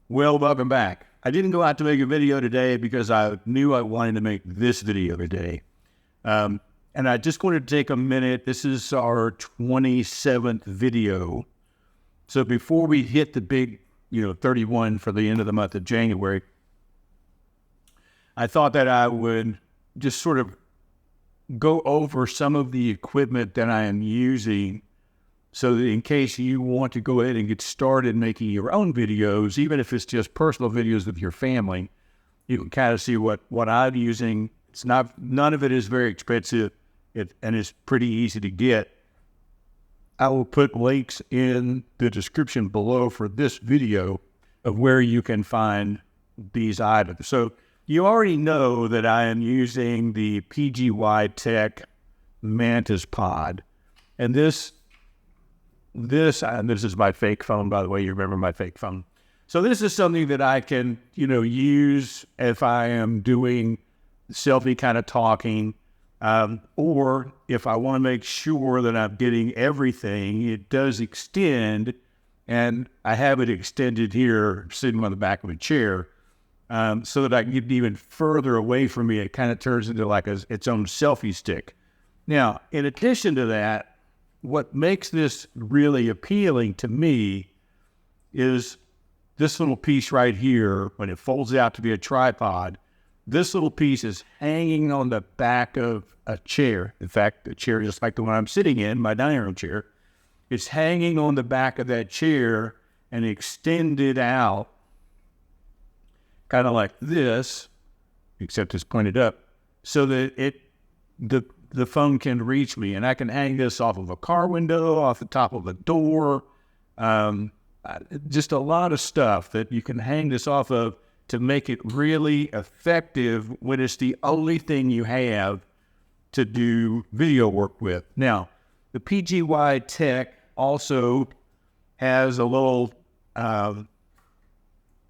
Well, welcome back. I didn't go out to make a video today because I knew I wanted to make this video today. And I just wanted to take a minute. This is our 27th video. So before we hit the big, 31 for the end of the month of January, I thought that I would just sort of go over some of the equipment that I am using so that in case you want to go ahead and get started making your own videos, even if it's just personal videos with your family, you can kind of see what I'm using. None of it is very expensive, and it's pretty easy to get. I will put links in the description below for this video of where you can find these items. So you already know that I am using the PGY Tech Mantis Pod, and this is my fake phone, by the way. You remember my fake phone. So this is something that I can, use if I am doing selfie kind of talking, or if I want to make sure that I'm getting everything. It does extend, and I have it extended here, sitting on the back of a chair, so that I can get even further away from me. It kind of turns into like its own selfie stick. Now, in addition to that, what makes this really appealing to me is this little piece right here. When it folds out to be a tripod, this little piece is hanging on the back of a chair. In fact, a chair just like the one I'm sitting in, my dining room chair. It's hanging on the back of that chair and extended out kind of like this, except it's pointed up, so that the phone can reach me, and I can hang this off of a car window, off the top of a door, just a lot of stuff that you can hang this off of to make it really effective when it's the only thing you have to do video work with. Now, the PGY Tech also has a little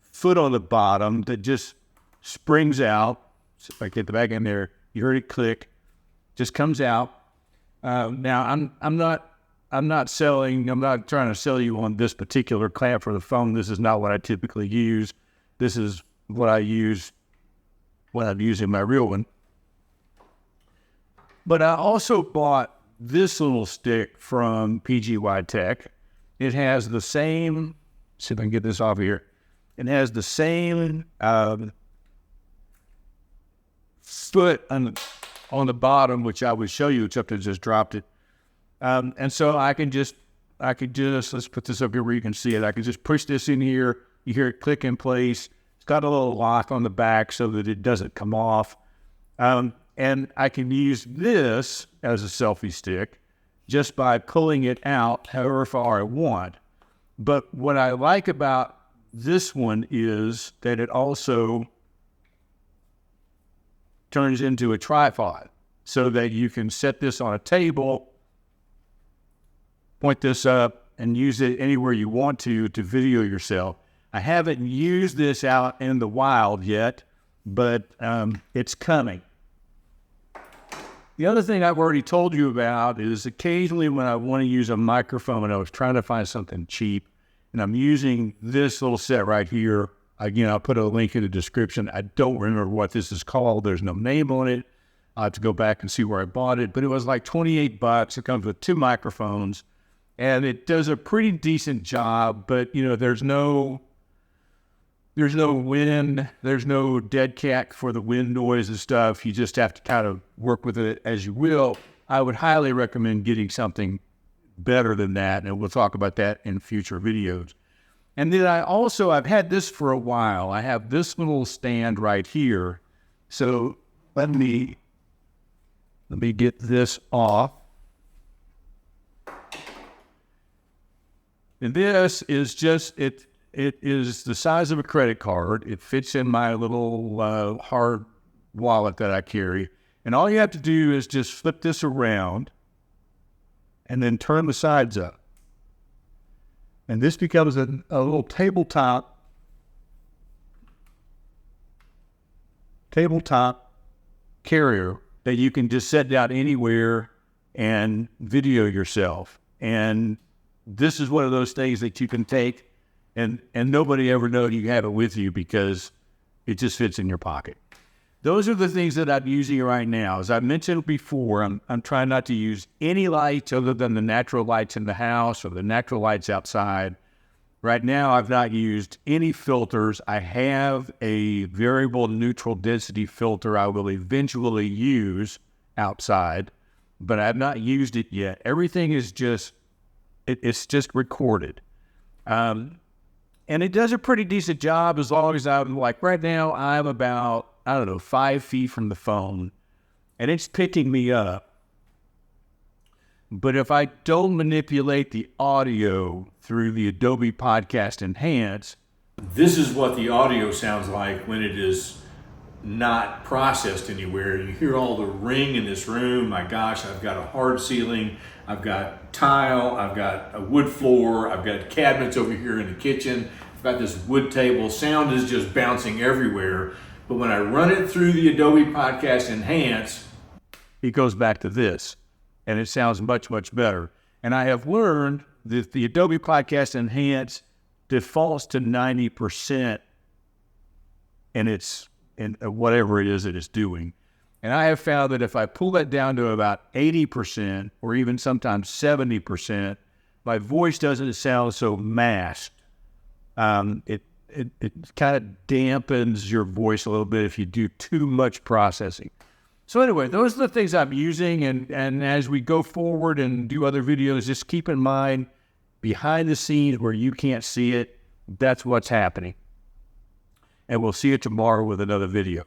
foot on the bottom that just springs out. So if I get the back in there, you heard it click. Just comes out. Now I'm not trying to sell you on this particular clamp for the phone. This is not what I typically use. This is what I use when I'm using my real one. But I also bought this little stick from PGY Tech. It has the same, see if I can get this off of here. It has the same foot on the bottom, which I would show you, except I just dropped it. And so I could just, let's put this up here where you can see it. I can just push this in here. You hear it click in place. It's got a little lock on the back so that it doesn't come off. And I can use this as a selfie stick just by pulling it out however far I want. But what I like about this one is that it also turns into a tripod so that you can set this on a table, point this up, and use it anywhere you want to video yourself. I haven't used this out in the wild yet, but it's coming. The other thing I've already told you about is occasionally when I want to use a microphone, and I was trying to find something cheap, and I'm using this little set right here. Again, I'll put a link in the description. I don't remember what this is called. There's no name on it. I'll have to go back and see where I bought it, but it was like $28. It comes with 2 microphones, and it does a pretty decent job, but there's no wind, there's no dead cat for the wind noise and stuff. You just have to kind of work with it as you will. I would highly recommend getting something better than that, and we'll talk about that in future videos. And then I've had this for a while. I have this little stand right here. So let me get this off. And this is just, it is the size of a credit card. It fits in my little hard wallet that I carry. And all you have to do is just flip this around and then turn the sides up. And this becomes a little tabletop carrier that you can just set down anywhere and video yourself. And this is one of those things that you can take and nobody ever knows you have it with you because it just fits in your pocket. Those are the things that I'm using right now. As I mentioned before, I'm trying not to use any lights other than the natural lights in the house or the natural lights outside. Right now, I've not used any filters. I have a variable neutral density filter I will eventually use outside, but I've not used it yet. Everything is just, it's just recorded. And it does a pretty decent job as long as I'm like, right now, I'm about, 5 feet from the phone, and it's picking me up. But if I don't manipulate the audio through the Adobe Podcast Enhance, this is what the audio sounds like when it is not processed anywhere. You hear all the ring in this room. My gosh, I've got a hard ceiling. I've got tile. I've got a wood floor. I've got cabinets over here in the kitchen. I've got this wood table. Sound is just bouncing everywhere. But when I run it through the Adobe Podcast Enhance, it goes back to this. And it sounds much, much better. And I have learned that the Adobe Podcast Enhance defaults to 90% in whatever it is that it's doing. And I have found that if I pull that down to about 80% or even sometimes 70%, my voice doesn't sound so masked. It kind of dampens your voice a little bit if you do too much processing. So anyway, those are the things I'm using, and as we go forward and do other videos, just keep in mind, behind the scenes where you can't see it, that's what's happening. And we'll see you tomorrow with another video.